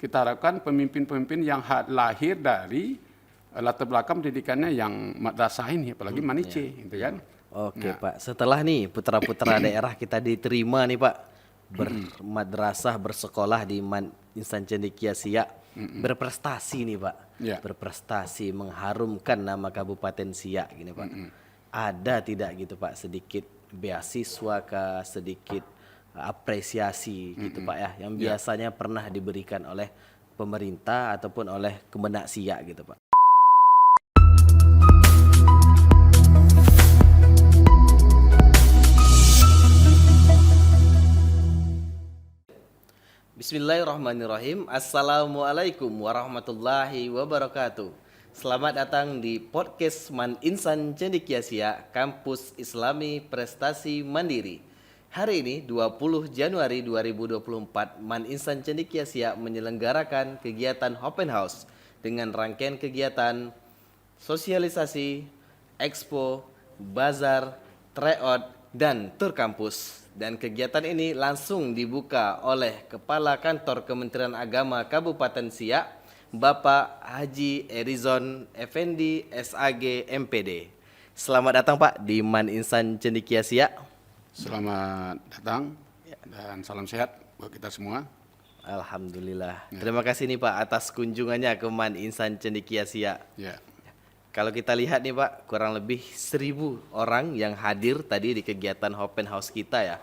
kita harapkan pemimpin-pemimpin yang lahir dari latar belakang pendidikannya yang madrasah ini, apalagi Manice, gitu kan. Oke Pak, setelah nih putra-putra daerah kita diterima nih Pak, bermadrasah, bersekolah di Insan Cendekia Siak, berprestasi nih Pak, Ya. berprestasi mengharumkan nama Kabupaten Siak gini Pak. Ada tidak gitu Pak sedikit beasiswa kah, sedikit apresiasi gitu Pak ya, yang Ya. biasanya pernah diberikan oleh pemerintah ataupun oleh Kemenak Siak gitu Pak? Bismillahirrahmanirrahim. Assalamualaikum warahmatullahi wabarakatuh. Selamat datang di podcast Man Insan Cendekia Siak, Kampus Islami Prestasi Mandiri. Hari ini 20 Januari 2024, Man Insan Cendekia Siak menyelenggarakan kegiatan Open House dengan rangkaian kegiatan sosialisasi, expo, bazar, tryout, dan tur kampus. Dan kegiatan ini langsung dibuka oleh Kepala Kantor Kementerian Agama Kabupaten Siak, Bapak Haji Erizon Effendi SAG MPD. Selamat datang Pak di Man Insan Cendekia Siak. Selamat datang dan salam sehat buat kita semua. Alhamdulillah. Terima kasih nih Pak atas kunjungannya ke Man Insan Cendekia Siak. Ya. Kalau kita lihat nih Pak, kurang lebih 1.000 orang yang hadir tadi di kegiatan open house kita ya,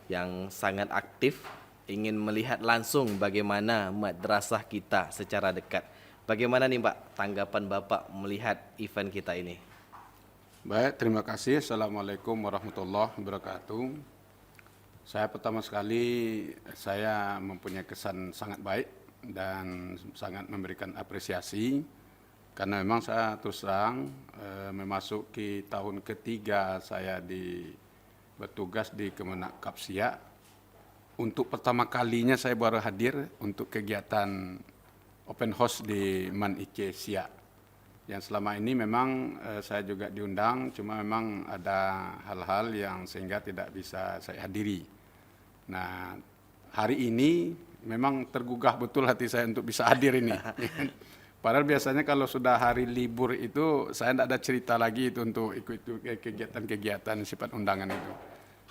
yang sangat aktif, ingin melihat langsung bagaimana madrasah kita secara dekat. Bagaimana nih Pak tanggapan Bapak melihat event kita ini? Baik, terima kasih. Assalamualaikum warahmatullahi wabarakatuh. Saya pertama sekali, saya mempunyai kesan sangat baik dan sangat memberikan apresiasi. Karena memang saya terus terang memasuki tahun ketiga saya bertugas di Kemenak Kapsiak. Untuk pertama kalinya saya baru hadir untuk kegiatan open house di Man Ice Siak. Yang selama ini memang saya juga diundang, cuma memang ada hal-hal yang sehingga tidak bisa saya hadiri. Nah, hari ini memang tergugah betul hati saya untuk bisa hadir ini. Padahal biasanya kalau sudah hari libur itu saya tidak ada cerita lagi itu untuk ikut kegiatan-kegiatan sifat undangan itu.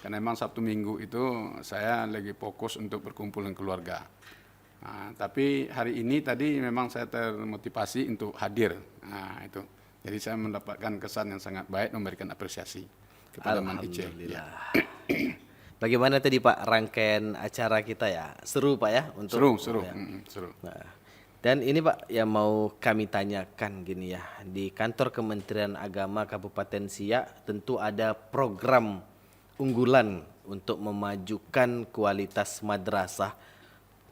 Karena memang Sabtu Minggu itu saya lagi fokus untuk berkumpul dengan keluarga. Nah, tapi hari ini tadi memang saya termotivasi untuk hadir. Nah, itu. Jadi saya mendapatkan kesan yang sangat baik, memberikan apresiasi kepada Man Ice. Ya. Bagaimana tadi Pak rangkaian acara kita ya? Seru Pak ya? Seru. Ya. Seru. Nah, dan ini Pak yang mau kami tanyakan gini ya, di kantor Kementerian Agama Kabupaten Siak tentu ada program unggulan untuk memajukan kualitas madrasah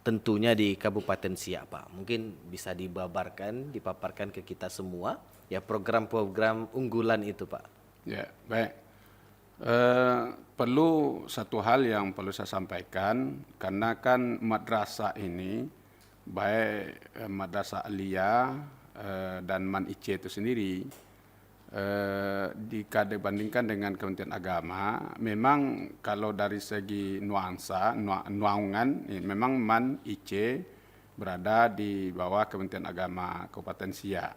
tentunya di Kabupaten Siak Pak. Mungkin bisa dipaparkan ke kita semua ya program-program unggulan itu Pak. Ya, baik. Perlu satu hal yang perlu saya sampaikan, karena kan madrasah ini baik Madrasah Aliyah dan Man Ice itu sendiri dibandingkan dengan Kementerian Agama, memang kalau dari segi nuangan, memang Man Ice berada di bawah Kementerian Agama Kabupaten Siak.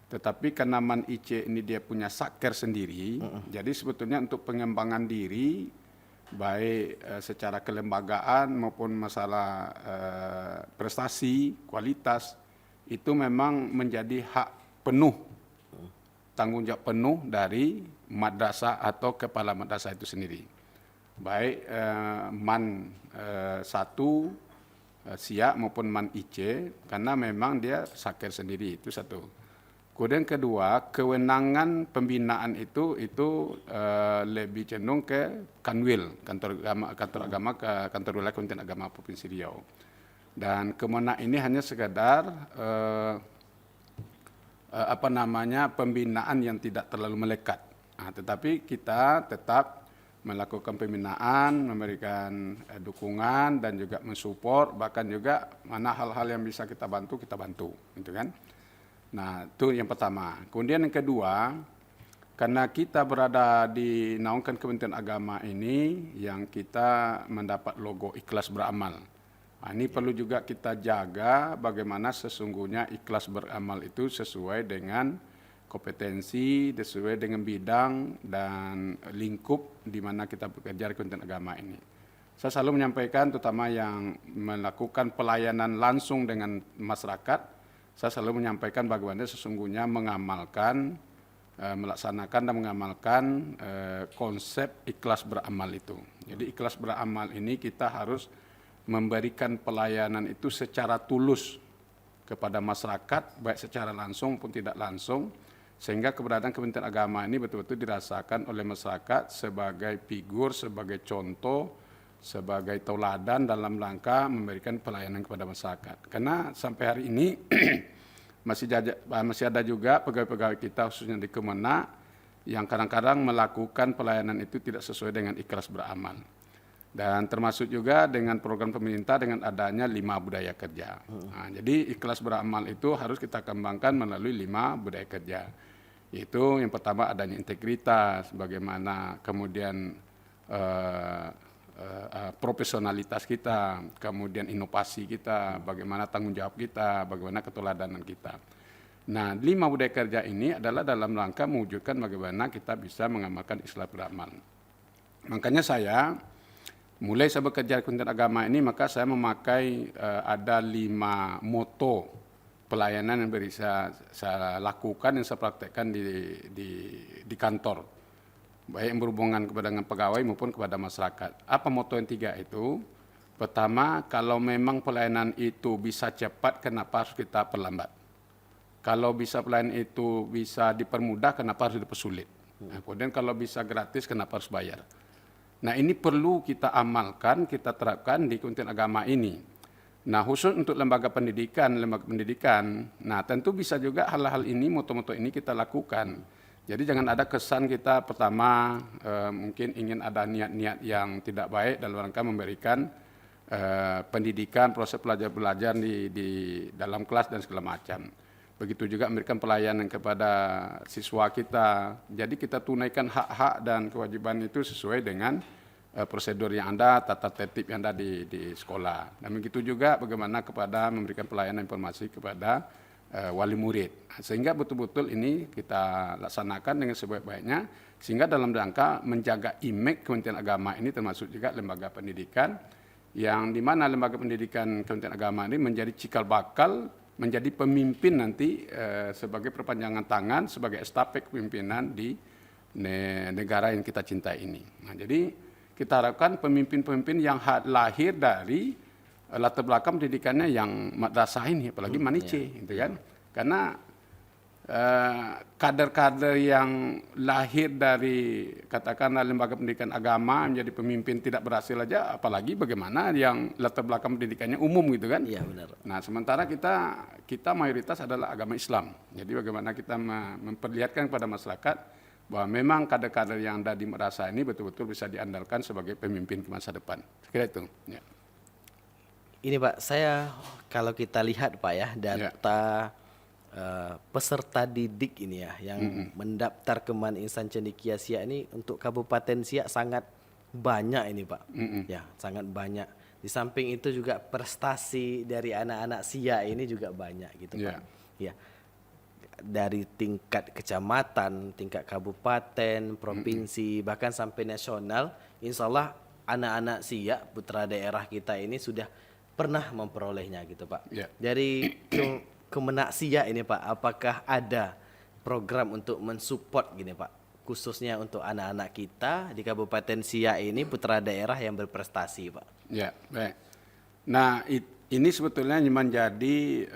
Tetapi karena Man Ice ini dia punya saker sendiri, jadi sebetulnya untuk pengembangan diri baik secara kelembagaan maupun masalah prestasi, kualitas, itu memang menjadi hak penuh, tanggung jawab penuh dari madrasah atau kepala madrasah itu sendiri. Baik Man 1 Siak maupun Man Ice, karena memang dia saker sendiri, itu satu. Kemudian kedua, kewenangan pembinaan itu lebih cenderung ke Kanwil, kantor agama kantor wilayah Kementerian Agama Provinsi Riau. Dan Kemenak ini hanya sekadar pembinaan yang tidak terlalu melekat. Nah, tetapi kita tetap melakukan pembinaan, memberikan dukungan dan juga mensupport, bahkan juga mana hal-hal yang bisa kita bantu, gitu kan. Nah, itu yang pertama. Kemudian yang kedua, karena kita berada di naungan Kementerian Agama ini, yang kita mendapat logo Ikhlas Beramal. Nah, ini perlu juga kita jaga bagaimana sesungguhnya ikhlas beramal itu sesuai dengan kompetensi, sesuai dengan bidang dan lingkup di mana kita bekerja di Kementerian Agama ini. Saya selalu menyampaikan terutama yang melakukan pelayanan langsung dengan masyarakat, saya selalu menyampaikan bagaimana sesungguhnya mengamalkan, melaksanakan dan mengamalkan konsep ikhlas beramal itu. Jadi ikhlas beramal ini kita harus memberikan pelayanan itu secara tulus kepada masyarakat, baik secara langsung maupun tidak langsung, sehingga keberadaan Kementerian Agama ini betul-betul dirasakan oleh masyarakat sebagai figur, sebagai contoh, sebagai tauladan dalam rangka memberikan pelayanan kepada masyarakat. Karena sampai hari ini masih ada juga pegawai-pegawai kita khususnya di Kemenak yang kadang-kadang melakukan pelayanan itu tidak sesuai dengan ikhlas beramal. Dan termasuk juga dengan program pemerintah dengan adanya 5 budaya kerja. Nah, jadi ikhlas beramal itu harus kita kembangkan melalui 5 budaya kerja. Yaitu yang pertama adanya integritas, bagaimana kemudian profesionalitas kita, kemudian inovasi kita, bagaimana tanggung jawab kita, bagaimana keteladanan kita. Nah, 5 budaya kerja ini adalah dalam rangka mewujudkan bagaimana kita bisa mengamalkan ikhlas beramal. Makanya saya mulai saya bekerja di Kementerian Agama ini, maka saya memakai ada 5 moto pelayanan yang bisa saya lakukan, yang saya praktekkan di kantor, baik yang berhubungan kepada dengan pegawai maupun kepada masyarakat. Apa moto yang 3 itu? Pertama, kalau memang pelayanan itu bisa cepat, kenapa harus kita perlambat? Kalau bisa pelayanan itu bisa dipermudah, kenapa harus dipersulit? Nah, kemudian kalau bisa gratis, kenapa harus bayar? Nah, ini perlu kita amalkan, kita terapkan di Kementerian Agama ini. Nah, khusus untuk lembaga pendidikan, nah tentu bisa juga hal-hal ini, moto-moto ini kita lakukan. Jadi jangan ada kesan kita pertama mungkin ingin ada niat-niat yang tidak baik dalam rangka memberikan pendidikan, proses belajar di dalam kelas dan segala macam. Begitu juga memberikan pelayanan kepada siswa kita. Jadi kita tunaikan hak-hak dan kewajiban itu sesuai dengan prosedur yang ada, tata tertib yang ada di sekolah. Dan begitu juga bagaimana kepada memberikan pelayanan informasi kepada wali murid. Sehingga betul-betul ini kita laksanakan dengan sebaik-baiknya, sehingga dalam rangka menjaga image Kementerian Agama ini termasuk juga lembaga pendidikan, yang di mana lembaga pendidikan Kementerian Agama ini menjadi cikal bakal, menjadi pemimpin nanti sebagai perpanjangan tangan, sebagai estafet kepemimpinan di negara yang kita cintai ini. Nah, jadi kita harapkan pemimpin-pemimpin yang lahir dari latar belakang pendidikannya yang madrasah ini, apalagi manice, gitu kan? Karena kader-kader yang lahir dari katakanlah lembaga pendidikan agama menjadi pemimpin tidak berhasil aja, apalagi bagaimana yang latar belakang pendidikannya umum, gitu kan? Iya, benar. Nah, sementara kita mayoritas adalah agama Islam. Jadi bagaimana kita memperlihatkan kepada masyarakat bahwa memang kader-kader yang ada di madrasah ini betul-betul bisa diandalkan sebagai pemimpin ke masa depan. Sekira itu. Ya. Ini Pak, saya kalau kita lihat Pak ya, data peserta didik ini ya, yang mendaftar ke Man Insan Cendekia Siak ini untuk Kabupaten Siak sangat banyak ini Pak. Ya, sangat banyak. Di samping itu juga prestasi dari anak-anak Siak ini juga banyak gitu Pak. Ya. Dari tingkat kecamatan, tingkat kabupaten, provinsi, bahkan sampai nasional, insya Allah anak-anak Siak, putra daerah kita ini sudah pernah memperolehnya gitu Pak. Dari Kemenak Siak ini Pak, apakah ada program untuk mensupport gini Pak, khususnya untuk anak-anak kita di Kabupaten Siak ini, putra daerah yang berprestasi Pak? Ya, baik. Nah, ini sebetulnya menjadi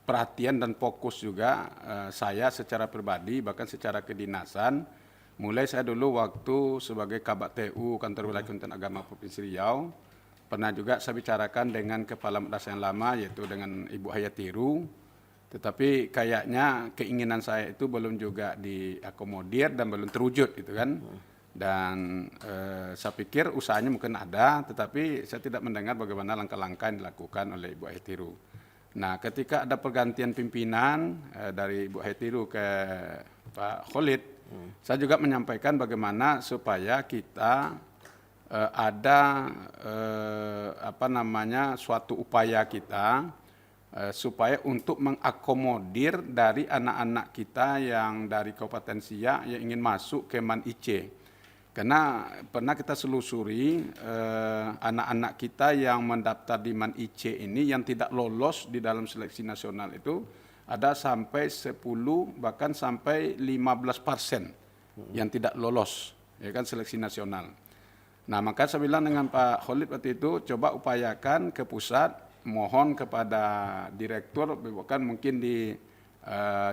perhatian dan fokus juga saya secara pribadi, bahkan secara kedinasan. Mulai saya dulu waktu sebagai Kabak TU Kantor Wilayah Kementerian Agama Provinsi Riau, pernah juga saya bicarakan dengan Kepala Madrasah yang lama, yaitu dengan Ibu Hayatiru. Tetapi kayaknya keinginan saya itu belum juga diakomodir dan belum terwujud, gitu kan. Dan saya pikir usahanya mungkin ada, tetapi saya tidak mendengar bagaimana langkah-langkah yang dilakukan oleh Ibu Hayatiru. Nah, ketika ada pergantian pimpinan dari Ibu Hayatiru ke Pak Khalid, saya juga menyampaikan bagaimana supaya kita ada suatu upaya kita supaya untuk mengakomodir dari anak-anak kita yang dari Kabupaten Siak yang ingin masuk ke MAN IC. Karena pernah kita selusuri anak-anak kita yang mendaftar di MAN IC ini yang tidak lolos di dalam seleksi nasional itu ada sampai 10 bahkan sampai 15% yang tidak lolos, ya kan, seleksi nasional. Nah, maka saya bilang dengan Pak Khalid waktu itu, coba upayakan ke pusat, mohon kepada direktur, bahkan mungkin di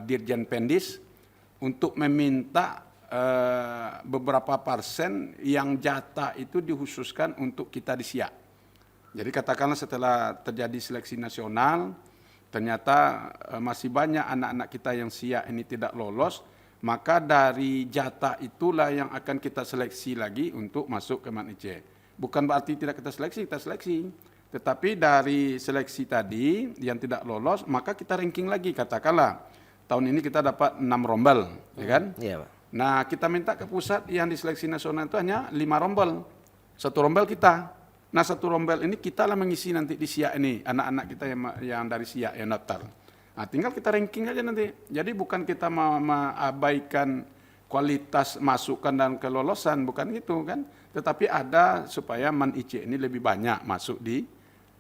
Dirjen Pendis, untuk meminta beberapa persen yang jatah itu dikhususkan untuk kita di Siak. Jadi katakanlah setelah terjadi seleksi nasional, ternyata masih banyak anak-anak kita yang Siak ini tidak lolos, maka dari jatah itulah yang akan kita seleksi lagi untuk masuk ke MAN IC. Bukan berarti tidak kita seleksi. Tetapi dari seleksi tadi yang tidak lolos, maka kita ranking lagi. Katakanlah tahun ini kita dapat 6 rombel, ya kan? Iya, Pak. Nah, kita minta ke pusat yang di seleksi nasional itu hanya 5 rombel. 1 rombel kita. Nah, 1 rombel ini kita lah mengisi nanti di Siak ini, anak-anak kita yang dari Siak yang daftar. Nah, tinggal kita ranking aja nanti. Jadi bukan kita mengabaikan kualitas masukan dan kelolosan, bukan gitu kan. Tetapi ada supaya MAN IC ini lebih banyak masuk di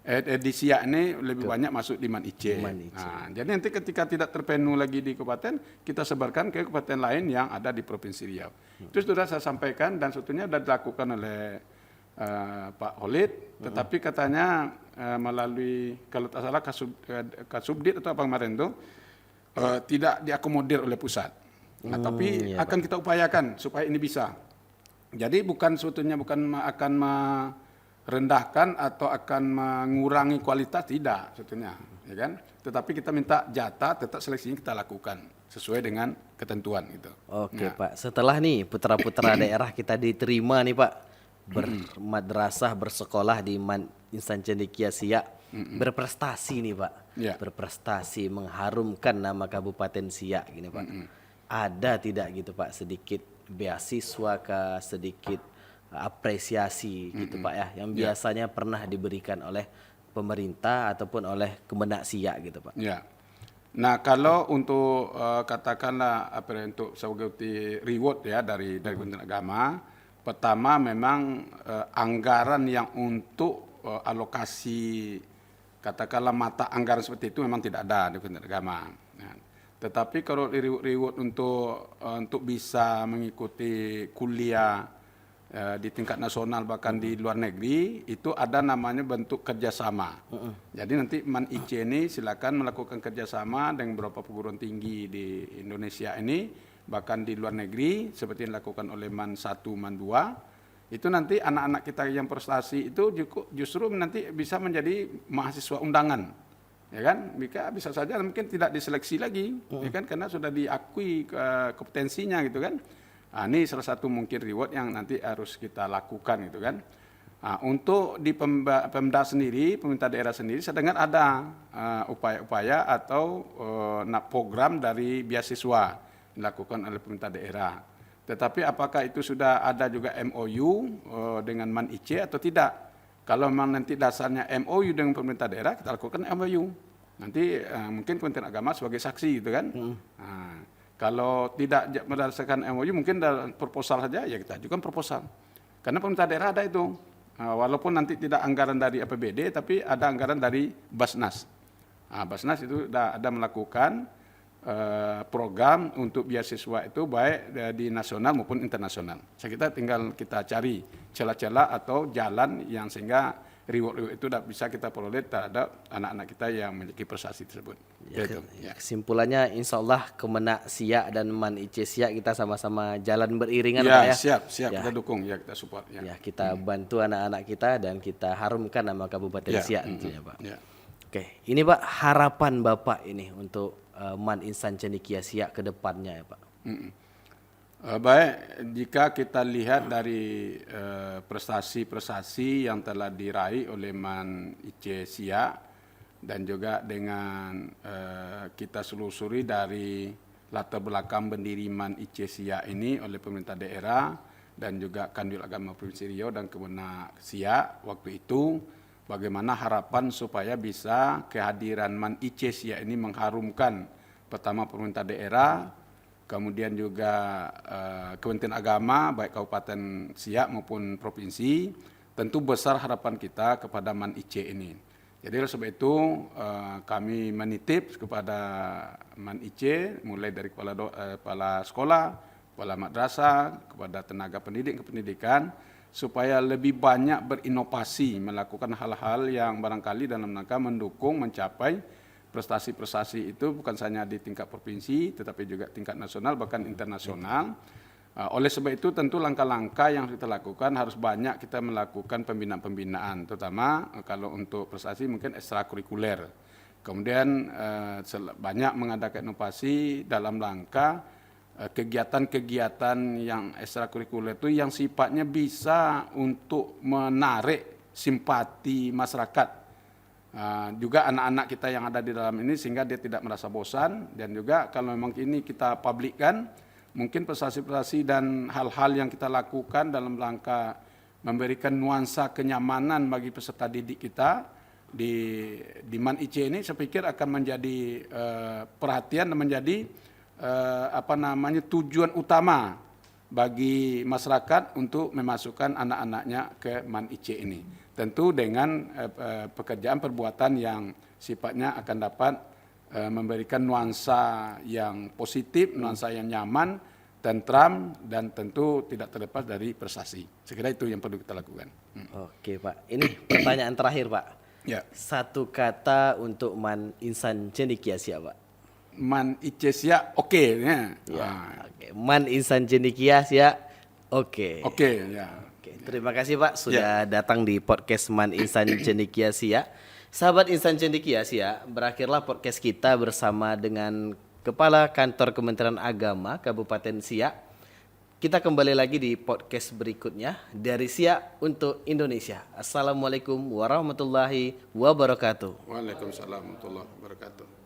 Siak ini lebih banyak masuk di MAN IC. Nah, jadi nanti ketika tidak terpenuhi lagi di kabupaten, kita sebarkan ke kabupaten lain yang ada di Provinsi Riau. Itu sudah saya sampaikan dan sebetulnya sudah dilakukan oleh Pak Khalid, tetapi katanya melalui, kalau tak salah, Kasubdit atau apa kemarin itu tidak diakomodir oleh pusat. Nah, tapi akan kita upayakan supaya ini bisa. Jadi sebetulnya bukan akan merendahkan atau akan mengurangi kualitas, tidak sebetulnya, ya kan? Tetapi kita minta jatah, tetap seleksinya kita lakukan sesuai dengan ketentuan gitu. Oke, Pak. Setelah nih putra-putra daerah kita diterima nih, Pak, bermadrasah, bersekolah di MAN Insan Cendekia Siak, berprestasi nih, Pak. Ya. Berprestasi, mengharumkan nama Kabupaten Siak gini, Pak. Ada tidak gitu, Pak, sedikit beasiswa kah, sedikit apresiasi gitu, Pak, ya, yang biasanya pernah diberikan oleh pemerintah ataupun oleh Kemenak Siak gitu, Pak? Ya. Nah, kalau untuk katakanlah untuk sebagai reward ya dari Kementerian Agama, pertama memang anggaran yang untuk alokasi katakanlah mata anggaran seperti itu memang tidak ada di Kementerian Agama. Nah, tetapi kalau reward untuk bisa mengikuti kuliah di tingkat nasional bahkan di luar negeri, itu ada namanya bentuk kerjasama. Jadi nanti MAN IC ini silakan melakukan kerjasama dengan beberapa perguruan tinggi di Indonesia ini, bahkan di luar negeri seperti yang dilakukan oleh MAN 1, MAN 2. Itu nanti anak-anak kita yang prestasi itu justru nanti bisa menjadi mahasiswa undangan, ya kan? Bisa saja mungkin tidak diseleksi lagi, ya kan? Karena sudah diakui kompetensinya gitu kan. Nah, ini salah satu mungkin reward yang nanti harus kita lakukan gitu kan. Nah, untuk di Pemda sendiri, pemerintah daerah sendiri, saya dengar ada upaya-upaya atau program dari beasiswa dilakukan oleh pemerintah daerah. Tetapi apakah itu sudah ada juga MOU dengan MAN IC atau tidak? Kalau memang nanti dasarnya MOU dengan pemerintah daerah, kita lakukan MOU. Nanti mungkin Kementerian Agama sebagai saksi gitu kan. Nah, kalau tidak berdasarkan MOU, mungkin dalam proposal saja, ya kita ajukan proposal. Karena pemerintah daerah ada itu. Walaupun nanti tidak anggaran dari APBD, tapi ada anggaran dari Basnas. Basnas itu sudah ada melakukan program untuk beasiswa itu baik di nasional maupun internasional. Saya kira tinggal kita cari celah-celah atau jalan yang sehingga reward itu bisa kita peroleh terhadap anak-anak kita yang memiliki prestasi tersebut. Kesimpulannya, insya Allah Kemenak Siak dan MAN IC Siak kita sama-sama jalan beriringan, ya, Pak, ya. Siap, kita dukung, ya kita support. Ya, kita bantu anak-anak kita dan kita harumkan nama Kabupaten Siak tentunya, Pak. Oke, ini Pak, harapan Bapak ini untuk MAN Insan Cendekia Siak ke depannya ya, Pak. Baik, jika kita lihat dari prestasi-prestasi yang telah diraih oleh MAN IC Siak dan juga dengan kita selusuri dari latar belakang pendiri MAN IC Siak ini oleh pemerintah daerah dan juga Kanwil Agama Provinsi Riau dan Kemenak Siak waktu itu, bagaimana harapan supaya bisa kehadiran Man Ice Siak ini mengharumkan pertama pemerintah daerah, kemudian juga Kementerian Agama baik Kabupaten Siak maupun provinsi. Tentu besar harapan kita kepada Man Ice ini. Jadi oleh sebab itu kami menitip kepada Man Ice mulai dari kepala sekolah, kepala madrasah, kepada tenaga pendidik kependidikan supaya lebih banyak berinovasi melakukan hal-hal yang barangkali dalam rangka mendukung mencapai prestasi-prestasi itu bukan saja di tingkat provinsi tetapi juga tingkat nasional bahkan internasional. Oleh sebab itu tentu langkah-langkah yang kita lakukan harus banyak kita melakukan pembinaan-pembinaan, terutama kalau untuk prestasi mungkin ekstrakurikuler. Kemudian banyak mengadakan inovasi dalam rangka kegiatan-kegiatan yang ekstrakurikuler itu yang sifatnya bisa untuk menarik simpati masyarakat. Juga anak-anak kita yang ada di dalam ini sehingga dia tidak merasa bosan, dan juga kalau memang ini kita publikkan, mungkin prestasi-prestasi dan hal-hal yang kita lakukan dalam rangka memberikan nuansa kenyamanan bagi peserta didik kita di Man Ice ini, saya pikir akan menjadi perhatian dan menjadi tujuan utama bagi masyarakat untuk memasukkan anak-anaknya ke Man Ice ini. Tentu dengan pekerjaan perbuatan yang sifatnya akan dapat memberikan nuansa yang positif, nuansa yang nyaman, tentram, dan tentu tidak terlepas dari prestasi. Sekira itu yang perlu kita lakukan. Oke Pak, ini pertanyaan terakhir Pak. Ya. Satu kata untuk Man Insan Cendekia Siak Pak. Man Ice Siak, oke. Ya. Oke. Man Insan Cendekia Siak, oke. Oke, ya. Oke, terima kasih Pak sudah datang di podcast Man Insan Cendekia Siak. Sahabat Insan Cendekia Siak, berakhirlah podcast kita bersama dengan Kepala Kantor Kementerian Agama Kabupaten Siak. Kita kembali lagi di podcast berikutnya dari Siak untuk Indonesia. Assalamualaikum warahmatullahi wabarakatuh. Waalaikumsalam warahmatullahi wabarakatuh.